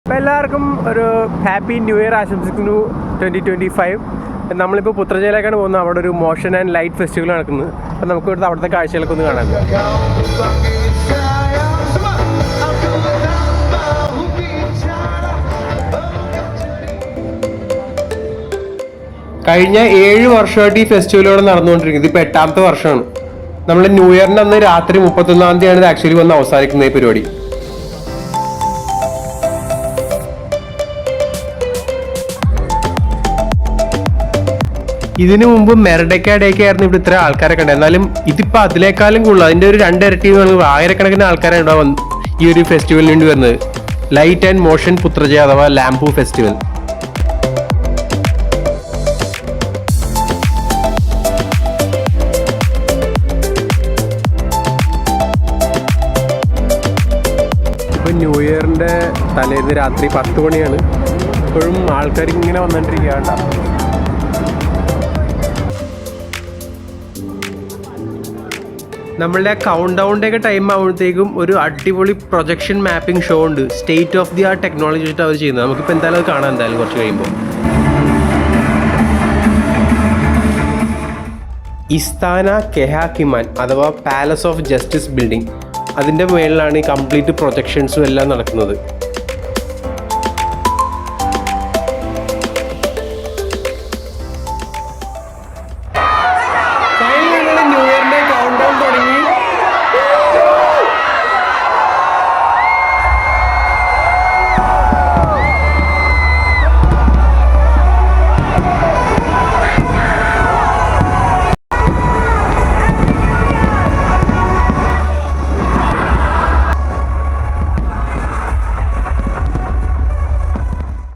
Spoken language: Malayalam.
അപ്പോൾ എല്ലാവർക്കും ഒരു ഹാപ്പി ന്യൂ ഇയർ ആശംസിക്കുന്നു 2025. നമ്മളിപ്പോൾ പുത്രജയിലേക്കാണ് പോകുന്നത്. അവിടെ ഒരു മോഷൻ ആൻഡ് ലൈറ്റ് ഫെസ്റ്റിവൽ നടക്കുന്നത്. അപ്പോൾ നമുക്ക് ഇവിടുത്തെ അവിടുത്തെ കാഴ്ചകളൊക്കെ ഒന്ന് കാണാം. കഴിഞ്ഞ 7 വർഷമായിട്ട് ഈ ഫെസ്റ്റിവൽ ഇവിടെ നടന്നുകൊണ്ടിരിക്കുന്നത്. ഇപ്പോൾ 8ാമത്തെ വർഷമാണ്. നമ്മൾ ന്യൂ ഇയറിൻ്റെ അന്ന് രാത്രി 31-ാം തീയതിയാണ് ഇത് ആക്ച്വലി വന്ന് അവസാനിക്കുന്നത് ഈ പരിപാടി. ഇതിനു മുമ്പ് മെർഡേക്ക ഡേക്ക് ആയിരുന്നു ഇവിടെ ഇത്ര ആൾക്കാരൊക്കെ ഉണ്ട്. എന്നാലും ഇതിപ്പോൾ അതിനേക്കാളും കൂടുതൽ, അതിൻ്റെ ഒരു 2 ഇരട്ടി ആയിരക്കണക്കിന് ആൾക്കാരാണ് ഇവിടെ ഈ ഒരു ഫെസ്റ്റിവലിന് വേണ്ടി വരുന്നത്. ലൈറ്റ് ആൻഡ് മോഷൻ പുത്രജയ അഥവാ ലാംപു ഫെസ്റ്റിവൽ. ഇപ്പോൾ ന്യൂ ഇയറിൻ്റെ തലേന്ന് രാത്രി 10 മണിയാണ്. ഇപ്പോഴും ആൾക്കാർ ഇങ്ങനെ വന്നുകൊണ്ടിരിക്കുകയാണ്. നമ്മളുടെ കൗണ്ട് ഡൗണിൻ്റെ ഒക്കെ ടൈം ആകുമ്പോഴത്തേക്കും ഒരു അടിപൊളി പ്രൊജക്ഷൻ മാപ്പിംഗ് ഷോ ഉണ്ട്. State of the art technology വെച്ചിട്ട് അവർ ചെയ്യുന്നത്. നമുക്കിപ്പോൾ എന്തായാലും അത് കാണാം എന്തായാലും കുറച്ച് കഴിയുമ്പോൾ. ഇസ്താന കെഹാക്കിമാൻ അഥവാ പാലസ് ഓഫ് ജസ്റ്റിസ് ബിൽഡിംഗ്, അതിൻ്റെ മുകളിലാണ് ഈ കംപ്ലീറ്റ് പ്രൊജക്ഷൻസും എല്ലാം നടക്കുന്നത്.